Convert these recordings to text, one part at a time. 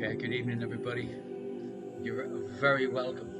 Okay, good evening, everybody. You're very welcome.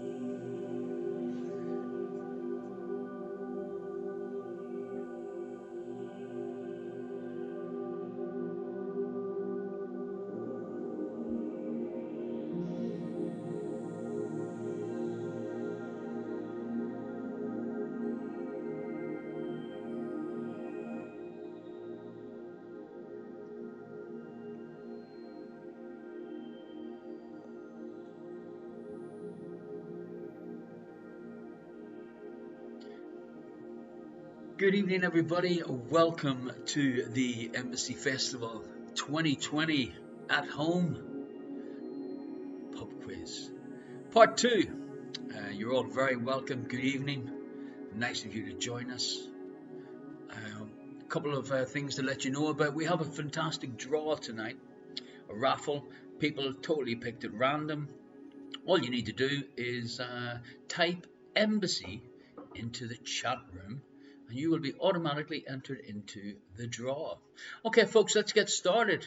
Good evening, everybody. Welcome to the Embassy Festival 2020 at home pub quiz. Part 2. You're all very welcome. Good evening. Nice of you to join us. A couple of things to let you know about. We have a fantastic draw tonight, a raffle. People totally picked at random. All you need to do is type Embassy into the chat room and you will be automatically entered into the draw. Okay, folks, let's get started.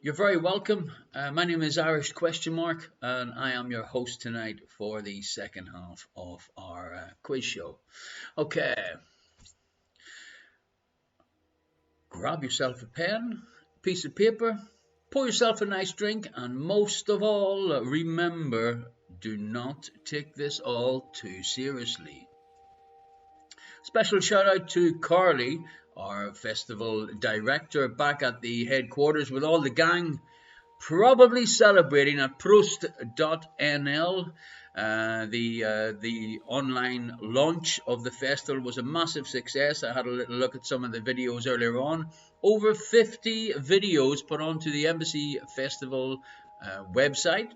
You're very welcome. My name is Irish Questionmark, and I am your host tonight for the second half of our quiz show. Okay. Grab yourself a pen, piece of paper, pour yourself a nice drink, and most of all, remember, do not take this all too seriously. Special shout out to Carly, our festival director, back at the headquarters with all the gang, probably celebrating at Prost.nl. The online launch of the festival was a massive success. I had a little look at some of the videos earlier on. Over 50 videos put onto the Embassy Festival website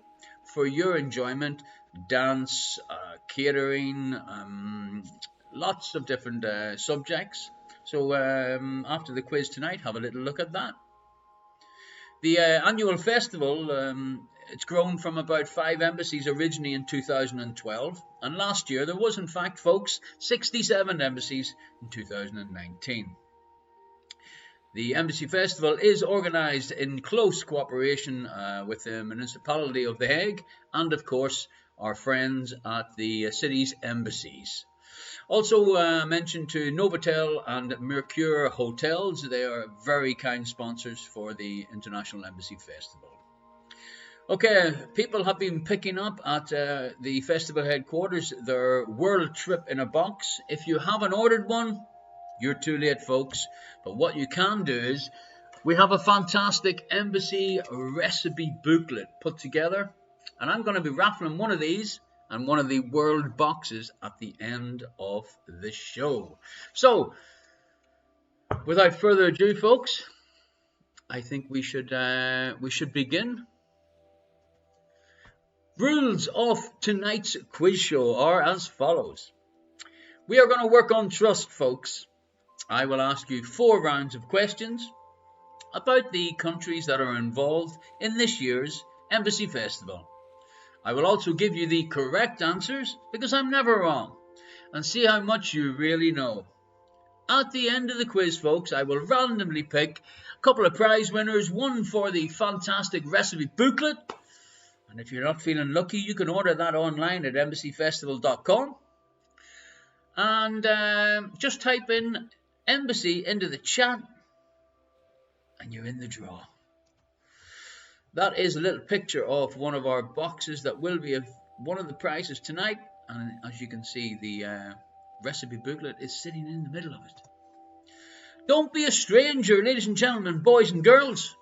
for your enjoyment. Dance, catering, lots of different subjects. So after the quiz tonight, have a little look at that. The annual festival, it's grown from about 5 embassies originally in 2012. And last year there was, in fact, folks, 67 embassies in 2019. The Embassy Festival is organised in close cooperation with the municipality of The Hague and, of course, our friends at the city's embassies. Also mentioned to Novotel and Mercure Hotels. They are very kind sponsors for the International Embassy Festival. Okay, people have been picking up at the festival headquarters their World Trip in a Box. If you haven't ordered one, you're too late, folks. But what you can do is, we have a fantastic embassy recipe booklet put together. And I'm going to be raffling one of these and one of the world boxes at the end of the show. So, without further ado, folks, I think we should begin. Rules of tonight's quiz show are as follows. We are going to work on trust, folks. I will ask you 4 rounds of questions about the countries that are involved in this year's Embassy Festival. I will also give you the correct answers, because I'm never wrong, and see how much you really know. At the end of the quiz, folks, I will randomly pick a couple of prize winners, one for the fantastic recipe booklet, and if you're not feeling lucky, you can order that online at embassyfestival.com, and just type in Embassy into the chat, and you're in the draw. That is a little picture of one of our boxes that will be one of the prizes tonight. And as you can see, the recipe booklet is sitting in the middle of it. Don't be a stranger, ladies and gentlemen, boys and girls.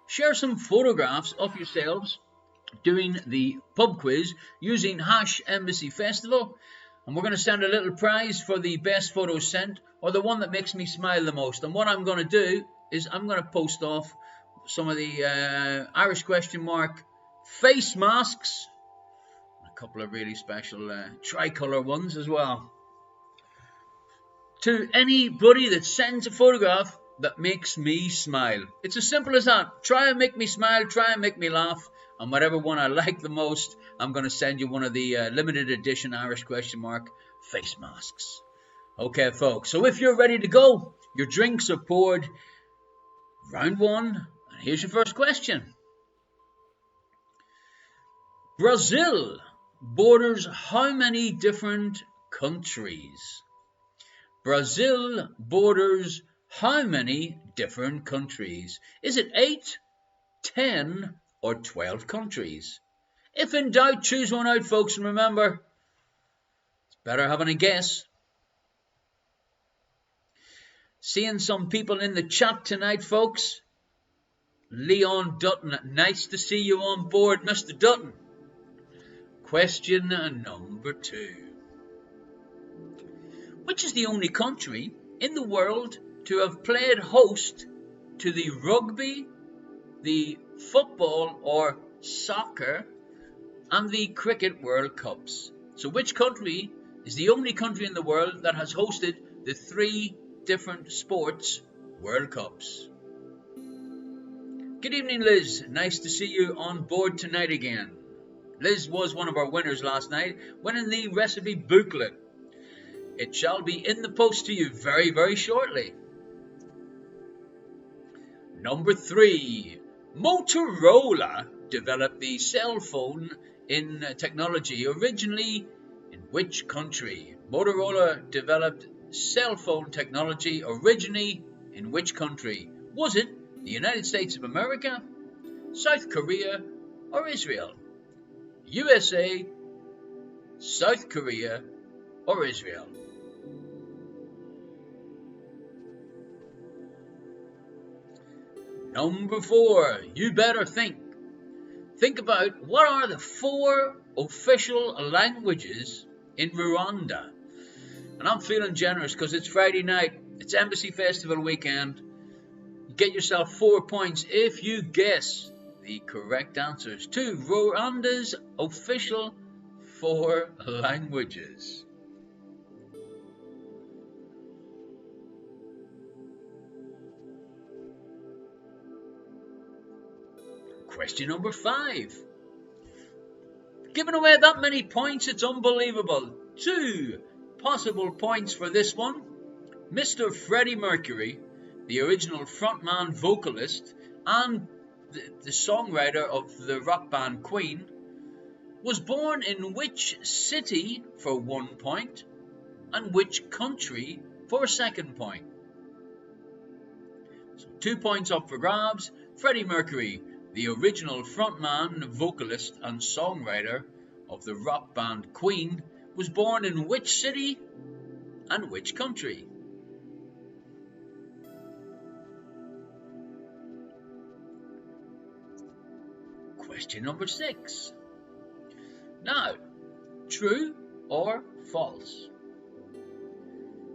Share some photographs of yourselves doing the pub quiz using #EmbassyFestival. And we're going to send a little prize for the best photo sent, or the one that makes me smile the most. And what I'm going to do is I'm going to post off some of the Irish Questionmark face masks, a couple of really special tricolour ones as well, to anybody that sends a photograph that makes me smile. It's as simple as that. Try and make me smile, try and make me laugh, and whatever one I like the most, I'm going to send you one of the limited edition Irish Questionmark face masks. Okay, folks, so if you're ready to go, your drinks are poured. Round 1. Here's your first question. Brazil borders how many different countries? Brazil borders how many different countries? Is it 8, 10, or 12 countries? If in doubt, choose one out, folks, and remember, it's better having a guess. Seeing some people in the chat tonight, folks. Leon Dutton, nice to see you on board, Mr. Dutton. Question number 2. Which is the only country in the world to have played host to the rugby, the football or soccer, and the cricket World Cups? So which country is the only country in the world that has hosted the 3 different sports World Cups? Good evening, Liz. Nice to see you on board tonight again. Liz was one of our winners last night, winning the recipe booklet. It shall be in the post to you very, very shortly. Number 3. Motorola developed the cell phone in technology originally in which country? Motorola developed cell phone technology originally in which country? Was it the United States of America, South Korea, or Israel? USA, South Korea, or Israel? Number 4. You better think. Think about what are the 4 official languages in Rwanda. And I'm feeling generous because it's Friday night. It's Embassy Festival weekend. You get yourself 4 points if you guess the correct answers to Rwanda's official 4 languages. Question number 5. Giving away that many points, it's unbelievable. 2 possible points for this one. Mr. Freddie Mercury, the original frontman vocalist and the songwriter of the rock band Queen, was born in which city for 1 point and which country for a second point? So 2 points up for grabs. Freddie Mercury, the original frontman, vocalist and songwriter of the rock band Queen, was born in which city and which country? Question number 6. Now, true or false?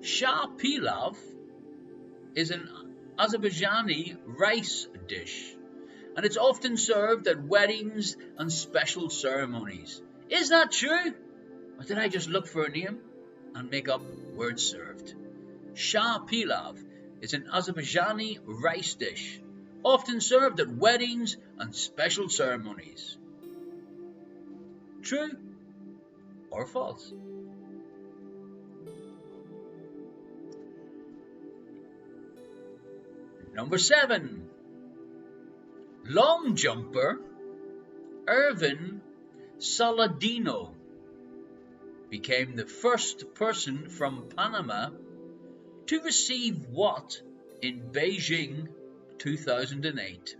Shah pilav is an Azerbaijani rice dish, and it's often served at weddings and special ceremonies. Is that true? Or did I just look for a name and make up words served? Shah pilav is an Azerbaijani rice dish, often served at weddings and special ceremonies. True or false? Number 7. Long jumper Irvin Saladino became the first person from Panama to receive what in Beijing 2008?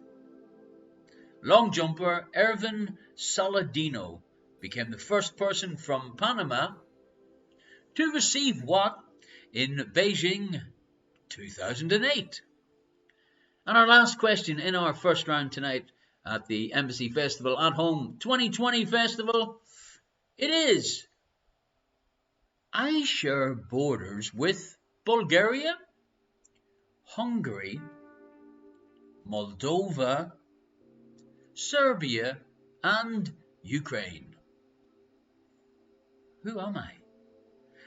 Long jumper Irvin Saladino became the first person from Panama to receive what in Beijing 2008? And our last question in our first round tonight at the Embassy Festival at Home 2020 Festival, it is: I share borders with Bulgaria, Hungary, Moldova, Serbia, and Ukraine. Who am I?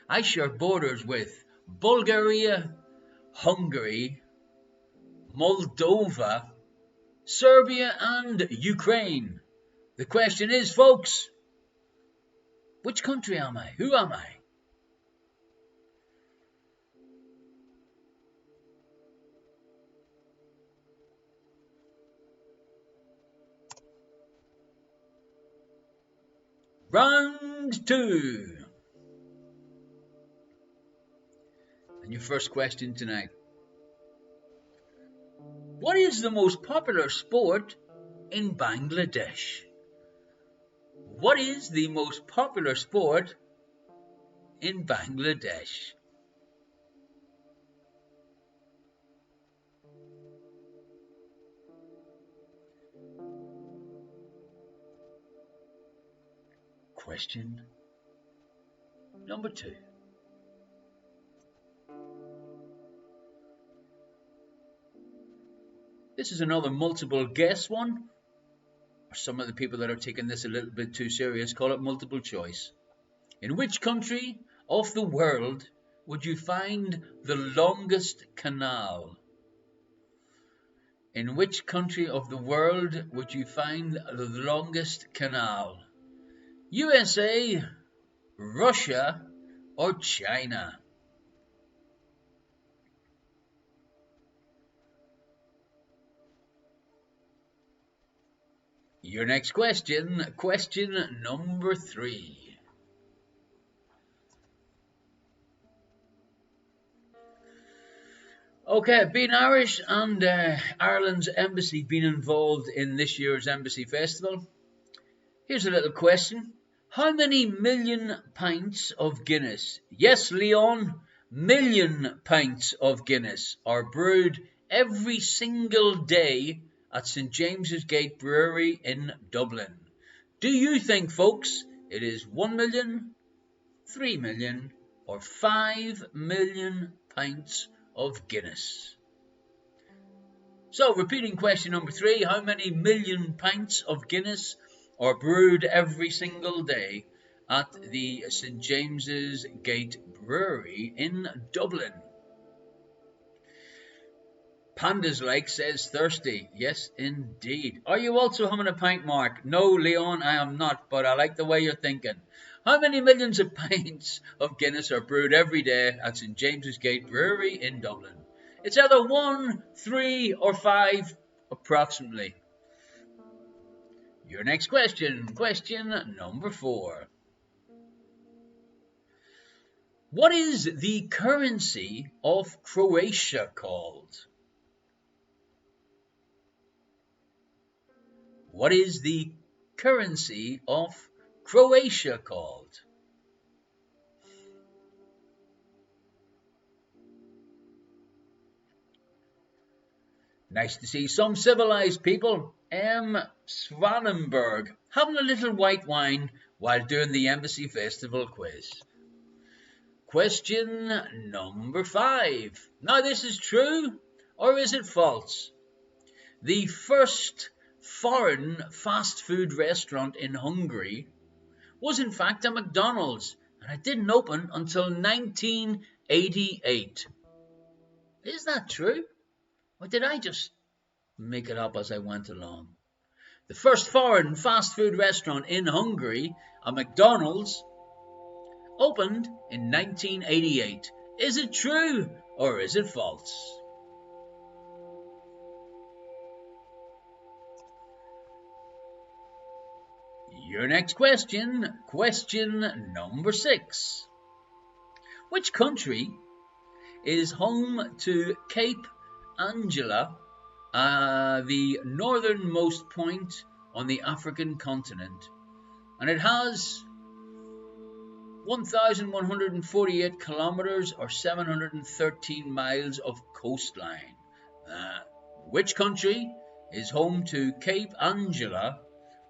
I share borders with Bulgaria, Hungary, Moldova, Serbia, and Ukraine. The question is, folks, which country am I? Who am I? Round 2. And your first question tonight. What is the most popular sport in Bangladesh? What is the most popular sport in Bangladesh? Question number 2. This is another multiple guess one. Or some of the people that are taking this a little bit too serious call it multiple choice. In which country of the world would you find the longest canal? In which country of the world would you find the longest canal? USA, Russia, or China? Your next question, question number 3. Okay, being Irish and Ireland's embassy being involved in this year's Embassy Festival, here's a little question. How many million pints of Guinness, yes Leon, million pints of Guinness are brewed every single day at St James's Gate Brewery in Dublin? Do you think, folks, it is 1 million, 3 million, or 5 million pints of Guinness? So, repeating question number 3, how many million pints of Guinness are brewed every single day at the St James's Gate Brewery in Dublin? Panda's Like says thirsty. Yes, indeed. Are you also having a pint, Mark? No, Leon, I am not, but I like the way you're thinking. How many millions of pints of Guinness are brewed every day at St James's Gate Brewery in Dublin? It's either 1, 3, or 5, approximately. Your next question, question number 4. What is the currency of Croatia called? What is the currency of Croatia called? Nice to see some civilized people. M. Svanenberg having a little white wine while doing the Embassy Festival quiz. Question number 5. Now this is true or is it false? The first foreign fast food restaurant in Hungary was in fact a McDonald's, and it didn't open until 1988. Is that true? Or did I just make it up as I went along? The first foreign fast food restaurant in Hungary, a McDonald's, opened in 1988. Is it true or is it false? Your next question, question number 6. Which country is home to Cape Angela, the northernmost point on the African continent? And it has 1,148 kilometers or 713 miles of coastline. Which country is home to Cape Angela,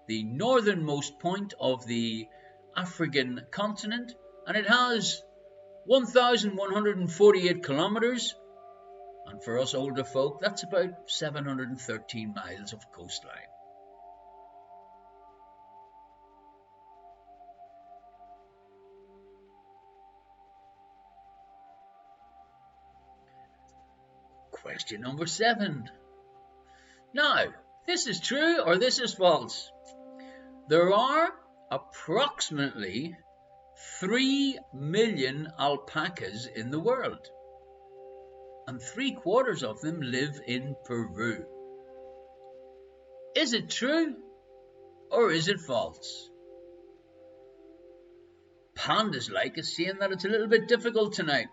the northernmost point of the African continent, and it has 1,148 kilometers, and for us older folk, that's about 713 miles of coastline. Question number 7. Now, this is true or this is false. There are approximately 3 million alpacas in the world, and 3/4 of them live in Peru. Is it true or is it false? hand is like is saying that it's a little bit difficult tonight.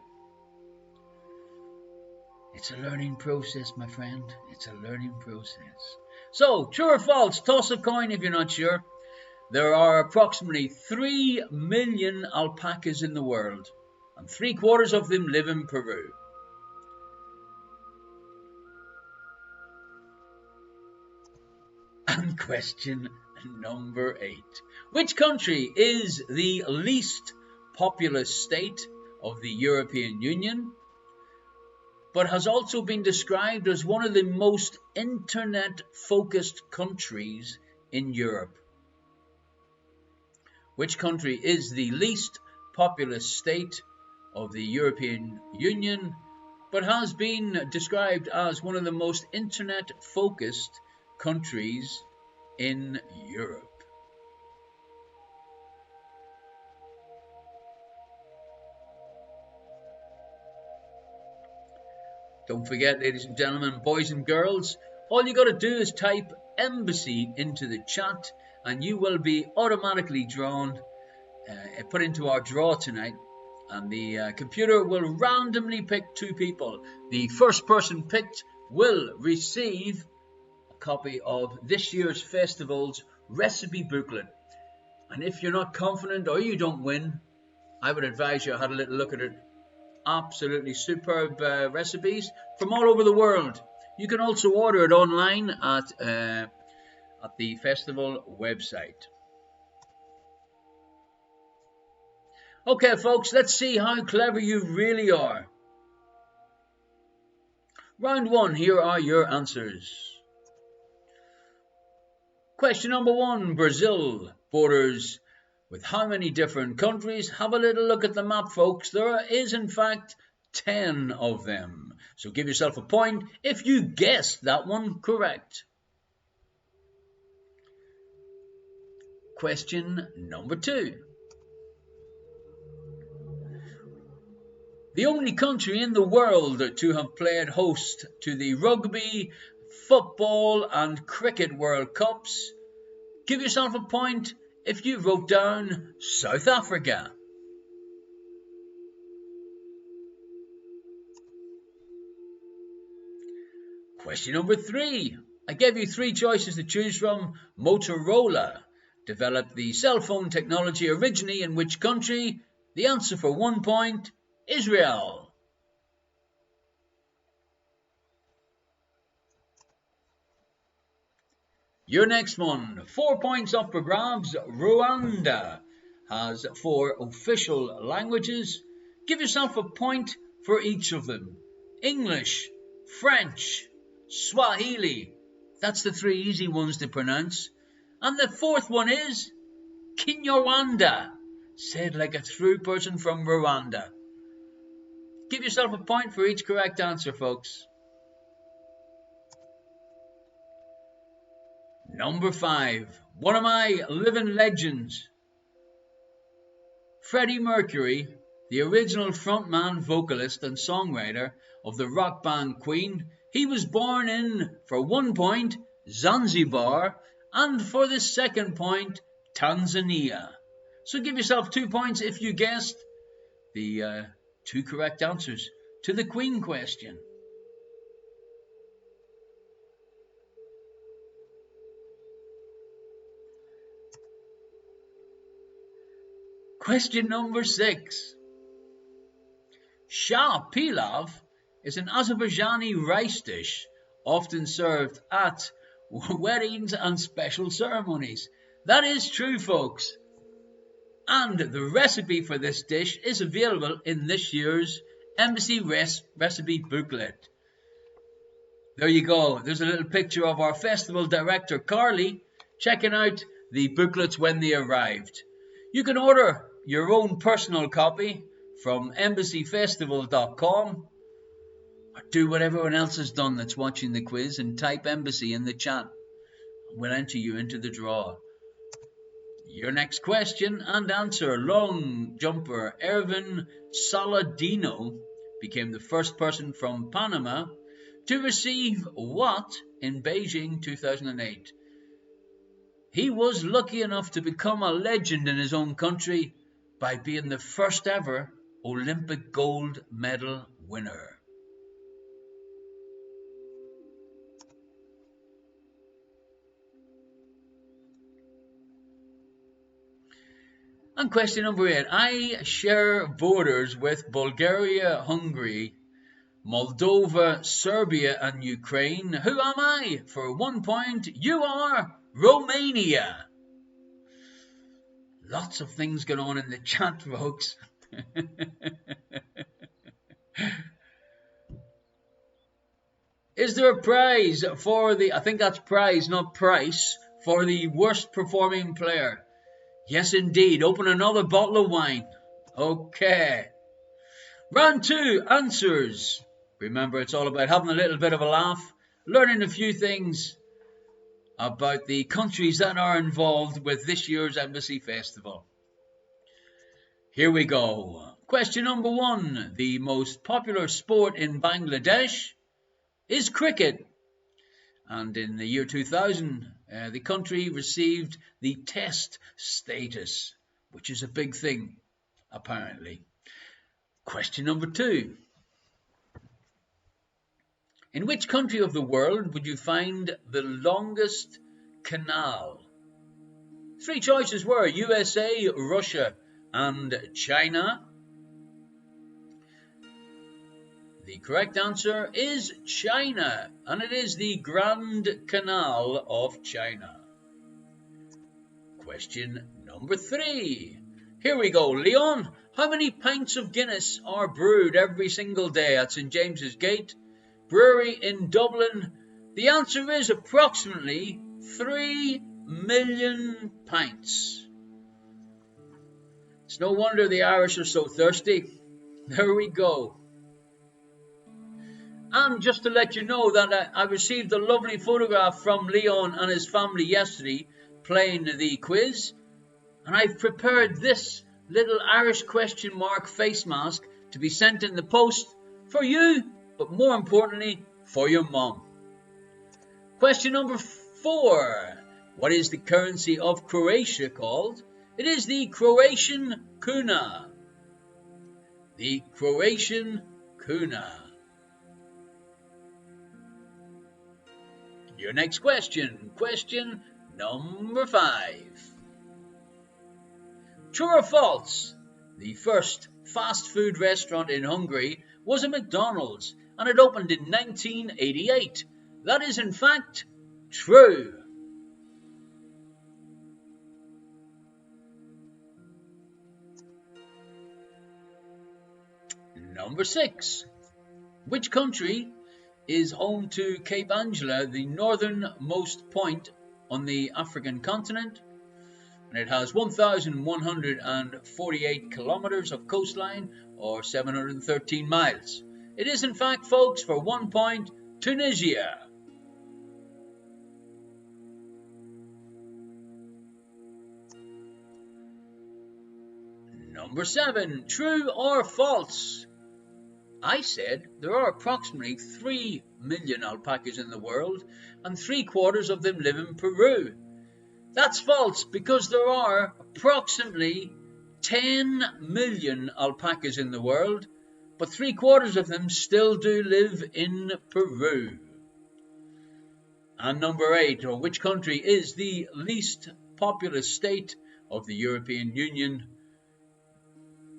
It's a learning process, my friend. It's a learning process. So, true or false? Toss a coin if you're not sure. There are approximately 3 million alpacas in the world, and 3/4 of them live in Peru. And question number 8. Which country is the least populous state of the European Union, but has also been described as one of the most internet-focused countries in Europe? Which country is the least populous state of the European Union, but has been described as one of the most internet-focused countries in Europe? Don't forget, ladies and gentlemen, boys and girls, all you got to do is type embassy into the chat and you will be automatically drawn, put into our draw tonight, and the computer will randomly pick 2 people. The first person picked will receive a copy of this year's festival's recipe booklet. And if you're not confident or you don't win, I would advise you had a little look at it. Absolutely superb recipes from all over the world. You can also order it online at the festival website. Okay, folks, let's see how clever you really are. Round 1, here are your answers. Question number 1, Brazil borders with how many different countries? Have a little look at the map, folks. There is, in fact, 10 of them. So give yourself a point if you guessed that one correct. Question number 2. The only country in the world to have played host to the Rugby, Football and Cricket World Cups. Give yourself a point if you wrote down South Africa. Question number 3. I gave you 3 choices to choose from. Motorola developed the cell phone technology originally in which country? The answer for 1 point, Israel. Your next one, 4 points up for grabs. Rwanda has 4 official languages. Give yourself a point for each of them. English, French, Swahili. That's the 3 easy ones to pronounce. And the 4th one is Kinyarwanda, said like a true person from Rwanda. Give yourself a point for each correct answer, folks. Number 5, one of my living legends. Freddie Mercury, the original frontman, vocalist and songwriter of the rock band Queen, he was born in, for 1 point, Zanzibar, and for the 2nd point, Tanzania. So give yourself 2 points if you guessed the 2 correct answers to the Queen question. Question number 6. Shah Pilav is an Azerbaijani rice dish often served at weddings and special ceremonies. That is true, folks. And the recipe for this dish is available in this year's Embassy recipe booklet. There you go. There's a little picture of our festival director, Carly, checking out the booklets when they arrived. You can order your own personal copy from embassyfestival.com, or do what everyone else has done that's watching the quiz and type embassy in the chat. We'll enter you into the draw. Your next question and answer. Long jumper Ervin Saladino became the first person from Panama to receive what in Beijing 2008? He was lucky enough to become a legend in his own country by being the first ever Olympic gold medal winner. And question number 8. I share borders with Bulgaria, Hungary, Moldova, Serbia, and Ukraine. Who am I? For 1 point, you are Romania. Lots of things going on in the chat, folks. Is there a prize for the, I think that's prize, not price, for the worst performing player? Yes, indeed. Open another bottle of wine. Okay. Round 2, answers. Remember, it's all about having a little bit of a laugh, learning a few things about the countries that are involved with this year's Embassy Festival. Here we go. Question number 1. The most popular sport in Bangladesh is cricket. And in the year 2000, the country received the test status, which is a big thing, apparently. Question number 2. In which country of the world would you find the longest canal? 3 choices were USA, Russia, and China. The correct answer is China, and it is the Grand Canal of China. Question number 3. Here we go. Leon, how many pints of Guinness are brewed every single day at St James's Gate Brewery in Dublin? The answer is approximately 3 million pints. It's no wonder the Irish are so thirsty. There we go. And just to let you know that I received a lovely photograph from Leon and his family yesterday playing the quiz. And I've prepared this little Irish question mark face mask to be sent in the post for you, but more importantly, for your mom. Question number 4. What is the currency of Croatia called? It is the Croatian kuna. The Croatian kuna. Your next question. Question number 5. True or false? The first fast food restaurant in Hungary was a McDonald's and it opened in 1988. That is in fact true. Number 6. Which country is home to Cape Angela, the northernmost point on the African continent? And it has 1,148 kilometers of coastline, or 713 miles. It is in fact, folks, for 1 point, Tunisia. Number 7. True or false? I said there are approximately 3 million alpacas in the world, and 3/4 of them live in Peru. That's false, because there are approximately 10 million alpacas in the world, but 3/4 of them still do live in Peru. And number 8, or which country is the least populous state of the European Union,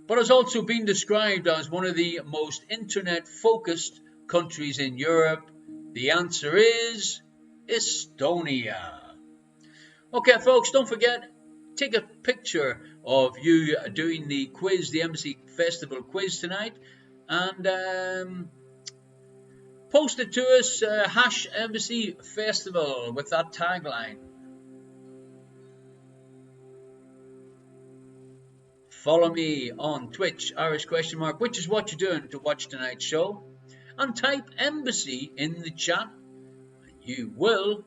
but has also been described as one of the most internet-focused countries in Europe? The answer is Estonia. Okay, folks, don't forget, take a picture of you doing the quiz, the Embassy Festival quiz tonight, and post it to us, #Embassy Festival with that tagline. Follow me on Twitch, Irish Questionmark, which is what you're doing to watch tonight's show, and type Embassy in the chat, and you will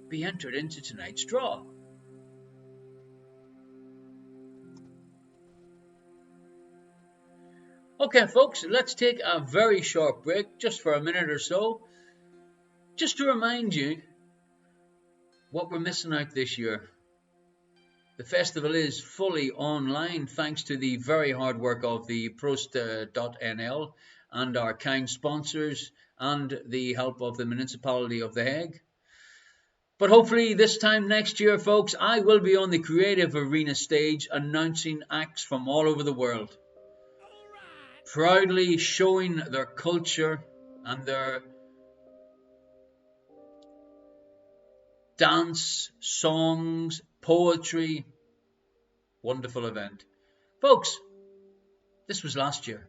be entered into tonight's draw. Okay, folks, let's take a very short break, just for a minute or so, just to remind you what we're missing out this year. The festival is fully online thanks to the very hard work of the Prost.nl and our kind sponsors and the help of the Municipality of The Hague. But hopefully this time next year, folks, I will be on the Creative Arena stage announcing acts from all over the world, proudly showing their culture and their dance, songs, poetry. Wonderful event. Folks, this was last year.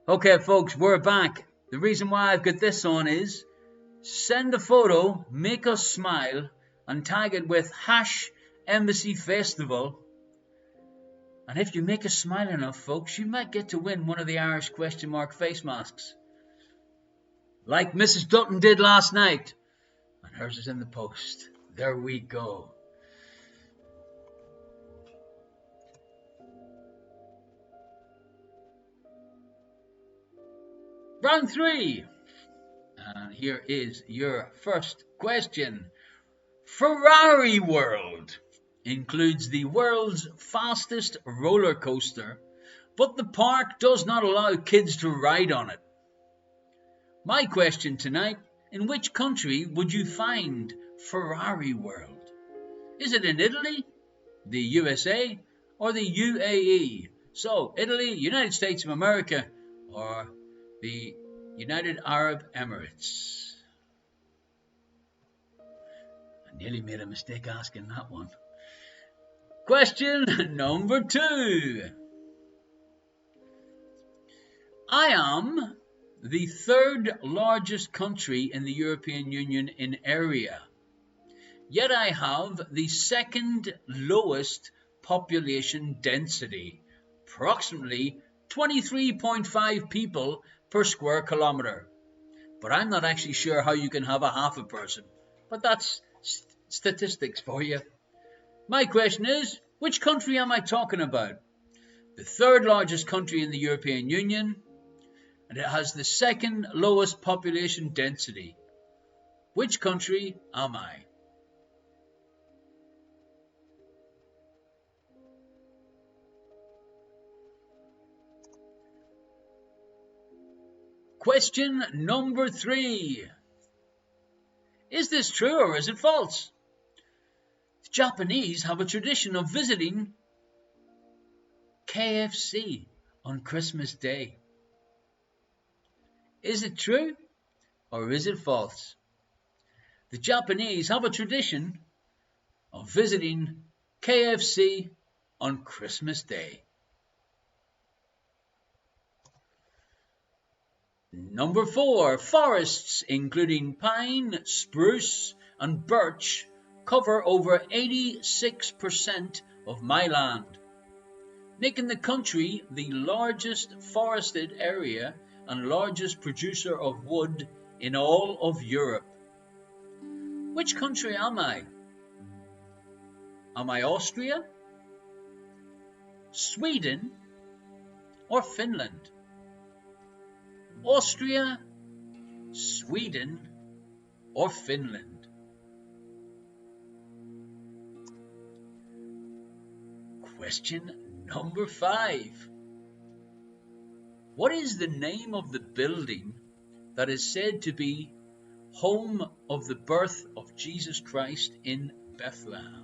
Okay, folks, we're back. The reason why I've got this on is send a photo, make us smile, and tag it with #EmbassyFestival. And if you make us smile enough, folks, you might get to win one of the Irish Questionmark face masks. Like Mrs. Dutton did last night. And hers is in the post. There we go. Round 3. And here is your first question. Ferrari World includes the world's fastest roller coaster, but the park does not allow kids to ride on it. My question tonight, in which country would you find Ferrari World? Is it in Italy, the USA, or the UAE? So, Italy, United States of America, or the United Arab Emirates. I nearly made a mistake asking that one. Question number 2. I am the 3rd largest country in the European Union in area, yet I have the 2nd lowest population density, approximately 23.5 people per square kilometre. But I'm not actually sure how you can have a half a person. But that's statistics for you. My question is, which country am I talking about? The 3rd largest country in the European Union, and it has the 2nd lowest population density. Which country am I? Question number 3. Is this true or is it false? The Japanese have a tradition of visiting KFC on Christmas Day. Is it true or is it false? The Japanese have a tradition of visiting KFC on Christmas Day. Number 4. Forests, including pine, spruce, and birch, cover over 86% of my land, making the country the largest forested area and largest producer of wood in all of Europe. Which country am I? Am I Austria, Sweden, or Finland? Austria, Sweden, or Finland? Question number 5. What is the name of the building that is said to be home of the birth of Jesus Christ in Bethlehem?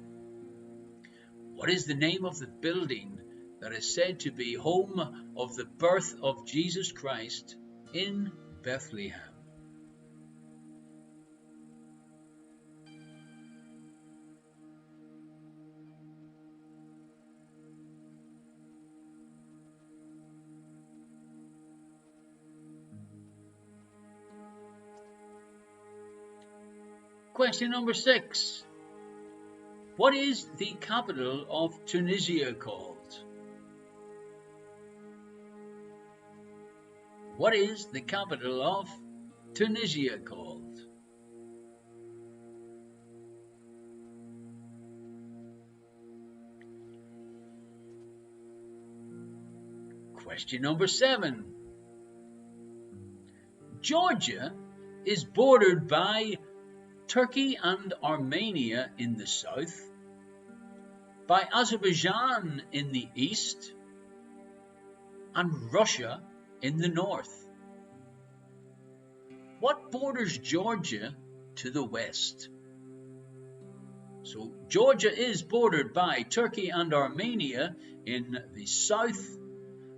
What is the name of the building that is said to be home of the birth of Jesus Christ in Bethlehem? Question number 6. What is the capital of Tunisia called? What is the capital of Tunisia called? Question number 7. Georgia is bordered by Turkey and Armenia in the south, by Azerbaijan in the east, and Russia in the north. What borders Georgia to the west? So Georgia is bordered by Turkey and Armenia in the south,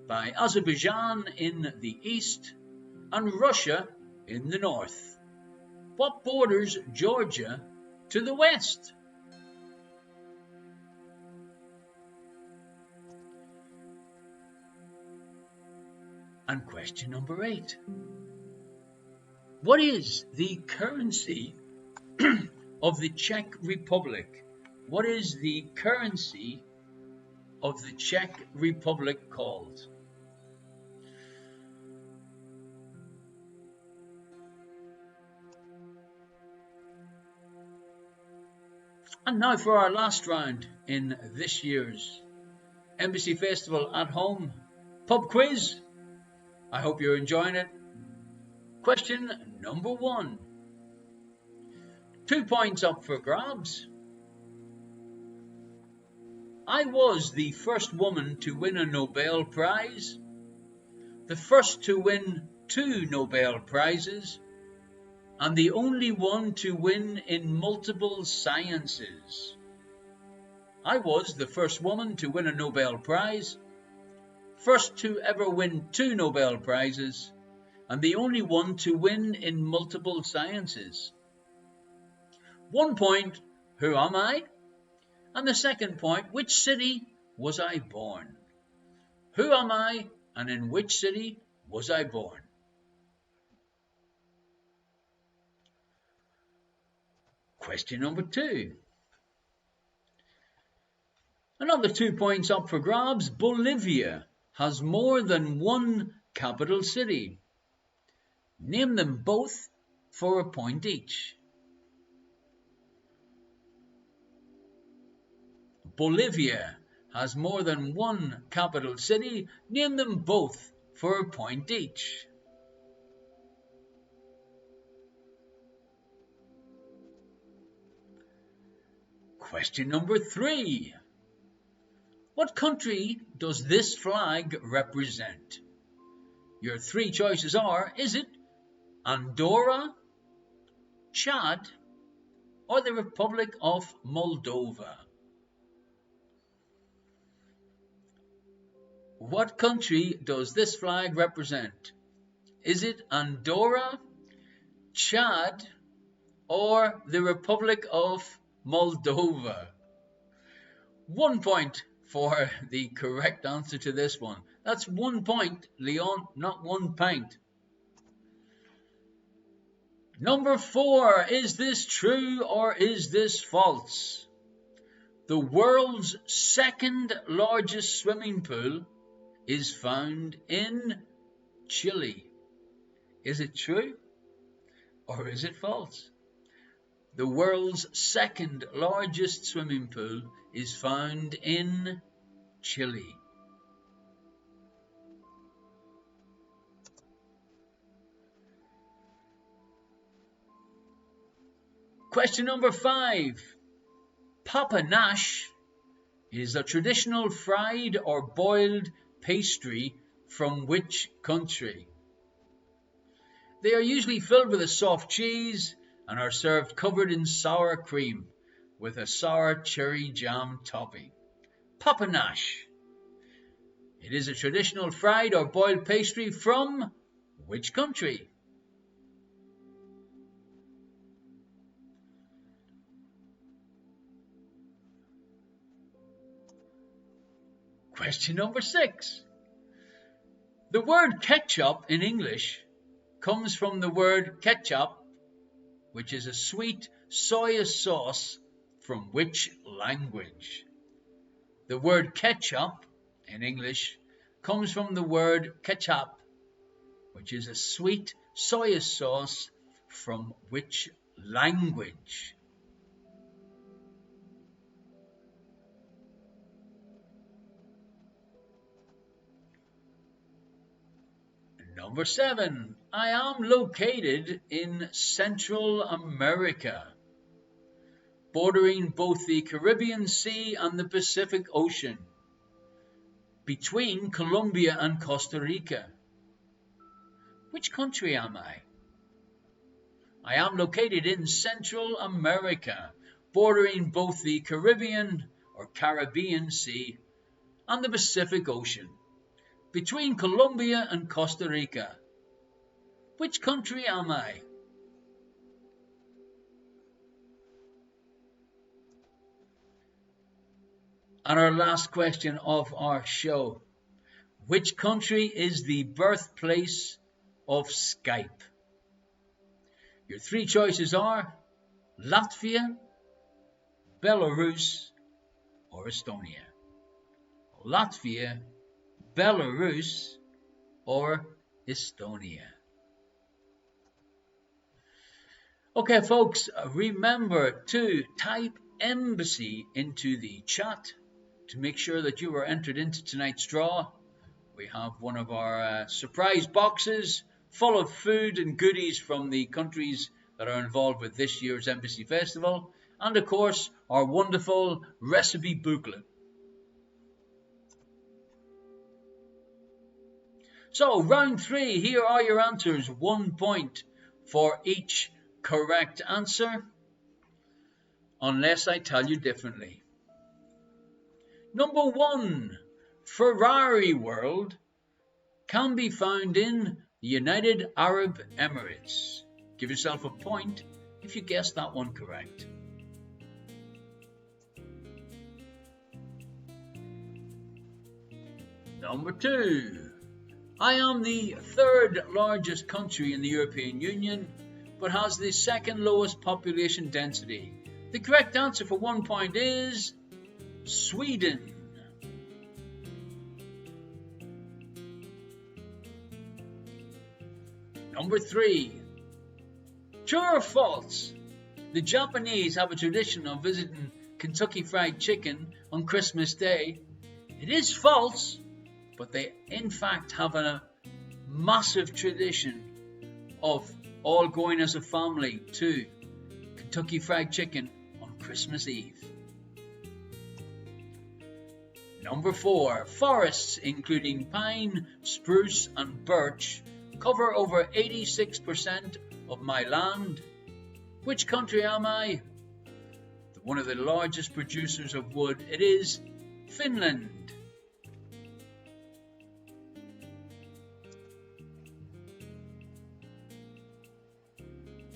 by Azerbaijan in the east, and Russia in the north. What borders Georgia to the west? And question number 8. What is the currency of the Czech Republic? What is the currency of the Czech Republic called? And now for our last round in this year's Embassy Festival at Home pub quiz. I hope you're enjoying it. Question number 1. 2 points up for grabs. I was the first woman to win a Nobel Prize, the first to win 2 Nobel Prizes, and the only one to win in multiple sciences. I was the first woman to win a Nobel Prize, first to ever win 2 Nobel Prizes, and the only one to win in multiple sciences. 1 point, who am I? And the second point, which city was I born? Who am I, and in which city was I born? Question number 2. Another 2 points up for grabs. Bolivia has more than 1 capital city. Name them both for a point each. Bolivia has more than 1 capital city. Name them both for a point each. Question number 3. What country does this flag represent? Your 3 choices are, is it Andorra, Chad, or the Republic of Moldova? What country does this flag represent? Is it Andorra, Chad, or the Republic of Moldova? 1 point for the correct answer to this one. That's 1 point, Leon, not 1 pint. Number 4, is this true or is this false? The world's second largest swimming pool is found in Chile. Is it true or is it false? The world's second largest swimming pool is found in Chile. Question number 5. Papa Nash is a traditional fried or boiled pastry from which country? They are usually filled with a soft cheese and are served covered in sour cream. with a sour cherry jam topping. Papanash. It is a traditional fried or boiled pastry from which country? Question number 6. The word ketchup in English comes from the word ketchup, which is a sweet soy sauce from which language? The word ketchup in English comes from the word ketchup, which is a sweet soy sauce from which language? Number 7. I am located in Central America, bordering both the Caribbean Sea and the Pacific Ocean, between Colombia and Costa Rica. Which country am I? I am located in Central America, bordering both the Caribbean Sea and the Pacific Ocean, between Colombia and Costa Rica. Which country am I? And our last question of our show. Which country is the birthplace of Skype? Your 3 choices are Latvia, Belarus, or Estonia. Latvia, Belarus, or Estonia. Okay, folks, remember to type embassy into the chat to make sure that you are entered into tonight's draw. We have one of our surprise boxes full of food and goodies from the countries that are involved with this year's Embassy Festival, and of course our wonderful recipe booklet. So round 3, here are your answers. 1 point for each correct answer, unless I tell you differently. Number 1, Ferrari World can be found in the United Arab Emirates. Give yourself a point if you guessed that one correct. Number 2, I am the 3rd largest country in the European Union, but has the 2nd lowest population density. The correct answer for 1 point is Sweden. Number 3, true or false? The Japanese have a tradition of visiting Kentucky Fried Chicken on Christmas Day. It is false, but they in fact have a massive tradition of all going as a family to Kentucky Fried Chicken on Christmas Eve. Number 4, forests including pine, spruce and birch cover over 86% of my land. Which country am I? One of the largest producers of wood. It is Finland.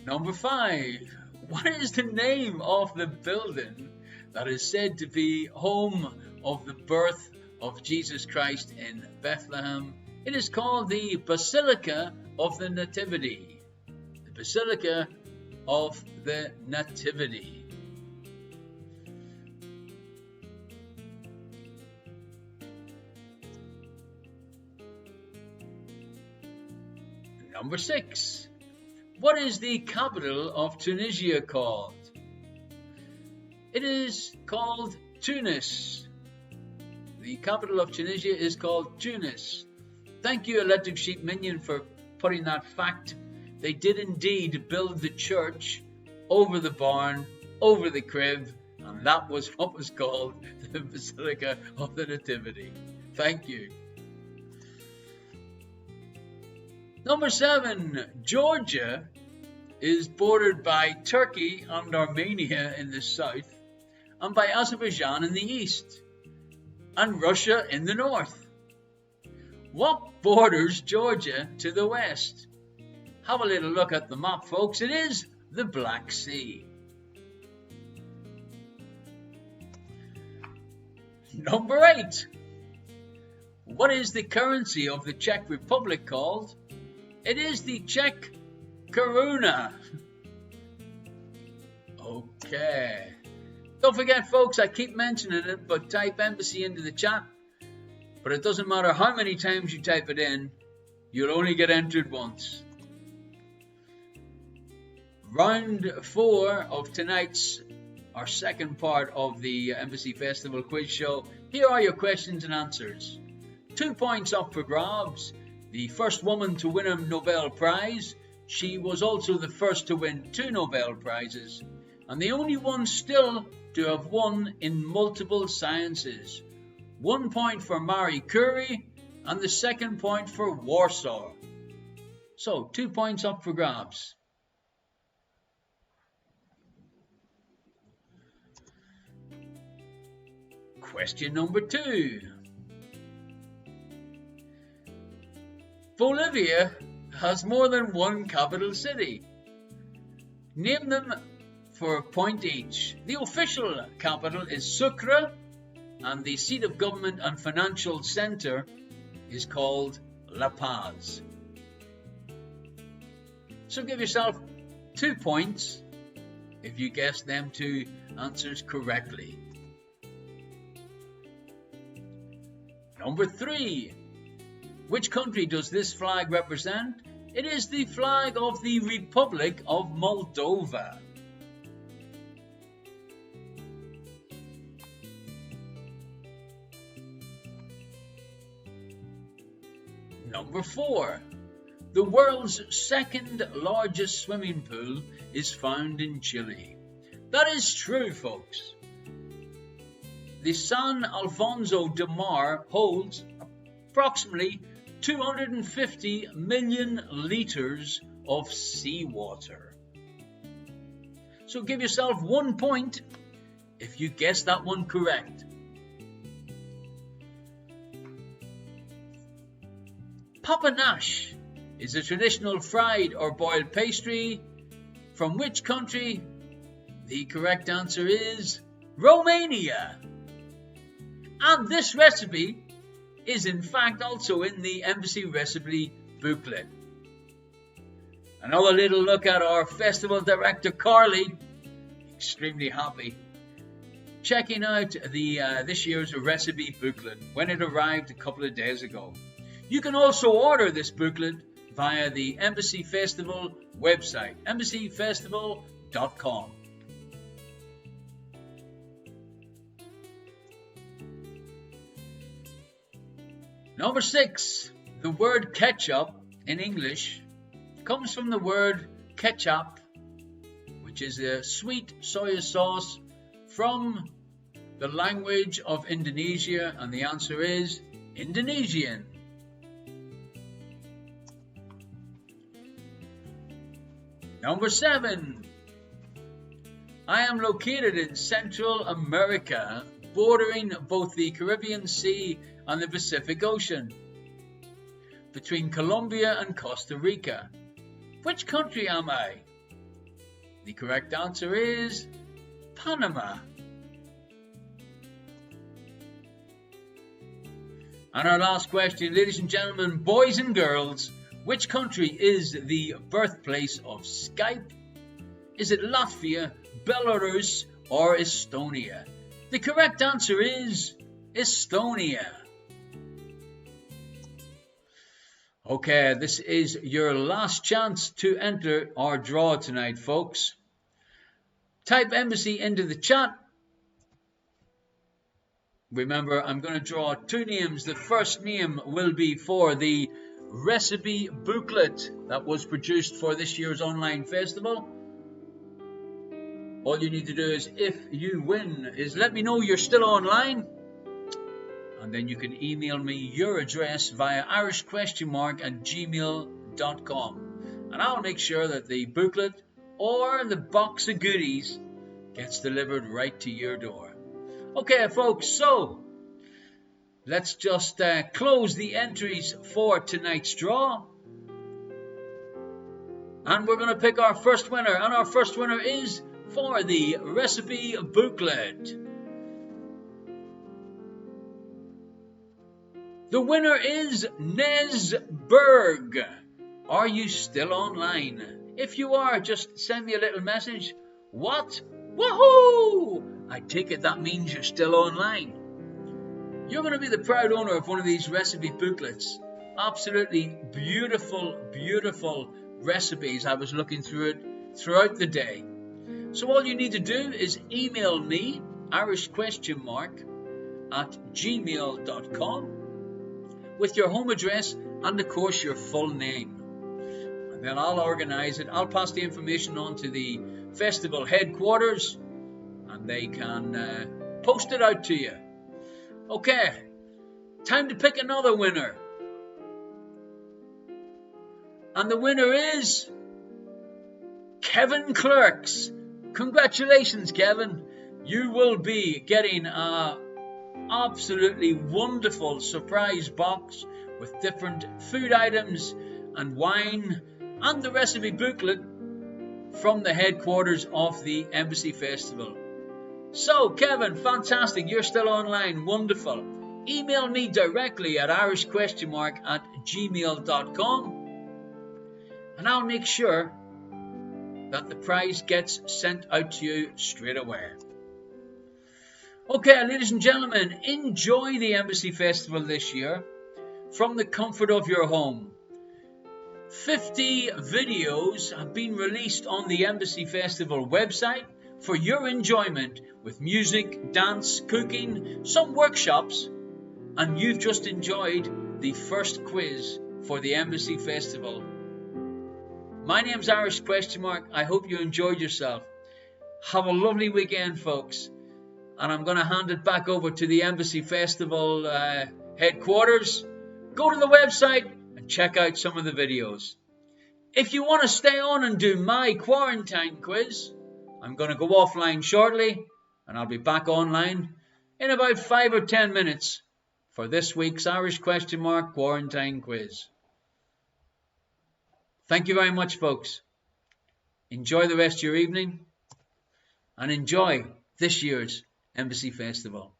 Number 5. What is the name of the building that is said to be home of the birth of Jesus Christ in Bethlehem? It is called the Basilica of the Nativity. The Basilica of the Nativity. Number 6. What is the capital of Tunisia called? It is called Tunis. The capital of Tunisia is called Tunis. Thank you, Electric Sheep Minion, for putting that fact. They did indeed build the church over the barn, over the crib, and that was what was called the Basilica of the Nativity. Thank you. Number 7. Georgia is bordered by Turkey and Armenia in the south. and by Azerbaijan in the east, and Russia in the north. What borders Georgia to the west? Have a little look at the map, folks. It is the Black Sea. Number 8. What is the currency of the Czech Republic called? It is the Czech koruna. Okay. Don't forget, folks, I keep mentioning it, but type embassy into the chat. But it doesn't matter how many times you type it in, you'll only get entered once. Round 4 of tonight's, our second part of the Embassy Festival quiz show. Here are your questions and answers. 2 points up for grabs. The first woman to win a Nobel Prize. She was also the first to win 2 Nobel Prizes. And the only one still to have won in multiple sciences. 1 point for Marie Curie and the second point for Warsaw. So 2 points up for grabs. Question number 2. Bolivia has more than one capital city. Name them for a point each. The official capital is Sucre, and the seat of government and financial center is called La Paz. So give yourself 2 points if you guess them 2 answers correctly. Number 3. Which country does this flag represent? It is the flag of the Republic of Moldova. Number 4. The world's second largest swimming pool is found in Chile. That is true, folks. The San Alfonso de Mar holds approximately 250 million litres of seawater. So give yourself 1 point if you guess that one correct. Papanash is a traditional fried or boiled pastry. From which country? The correct answer is Romania. And this recipe is in fact also in the Embassy Recipe booklet. Another little look at our festival director Carly, extremely happy, checking out the this year's recipe booklet when it arrived a couple of days ago. You can also order this booklet via the Embassy Festival website, embassyfestival.com. Number 6. The word ketchup in English comes from the word ketchup, which is a sweet soy sauce from the language of Indonesia, and the answer is Indonesian. Number 7. I am located in Central America, bordering both the Caribbean Sea and the Pacific Ocean, between Colombia and Costa Rica. Which country am I? The correct answer is Panama. And our last question, ladies and gentlemen, boys and girls, which country is the birthplace of Skype? Is it Latvia, Belarus, or Estonia? The correct answer is Estonia. Okay, this is your last chance to enter our draw tonight, folks. Type embassy into the chat. Remember, I'm going to draw 2 names. The first name will be for the recipe booklet that was produced for this year's online festival. All you need to do is, if you win, is let me know you're still online, and then you can email me your address via irishquestionmark@gmail.com, and I'll make sure that the booklet or the box of goodies gets delivered right to your door. Okay, folks, so let's just close the entries for tonight's draw. And we're going to pick our first winner. And our first winner is for the recipe booklet. The winner is Nesberg. Are you still online? If you are, just send me a little message. What? Woohoo! I take it that means you're still online. You're going to be the proud owner of one of these recipe booklets. Absolutely beautiful, beautiful recipes. I was looking through it throughout the day. So all you need to do is email me, Questionmark, at gmail.com with your home address and of course your full name. And then I'll organize it. I'll pass the information on to the festival headquarters and they can post it out to you. Okay, time to pick another winner. And the winner is Kevin Clerks. Congratulations, Kevin. You will be getting an absolutely wonderful surprise box with different food items and wine and the recipe booklet from the headquarters of the Embassy Festival. So, Kevin, fantastic. You're still online. Wonderful. Email me directly at irishquestionmark@gmail.com and I'll make sure that the prize gets sent out to you straight away. Okay, ladies and gentlemen, enjoy the Embassy Festival this year from the comfort of your home. 50 videos have been released on the Embassy Festival website for your enjoyment with music, dance, cooking, some workshops, and you've just enjoyed the first quiz for the Embassy Festival. My name's Irish Questionmark. I hope you enjoyed yourself. Have a lovely weekend, folks. And I'm going to hand it back over to the Embassy Festival headquarters. Go to the website and check out some of the videos. If you want to stay on and do my quarantine quiz, I'm going to go offline shortly and I'll be back online in about 5 or 10 minutes for this week's Irish Questionmark quarantine quiz. Thank you very much, folks. Enjoy the rest of your evening and enjoy this year's Embassy Festival.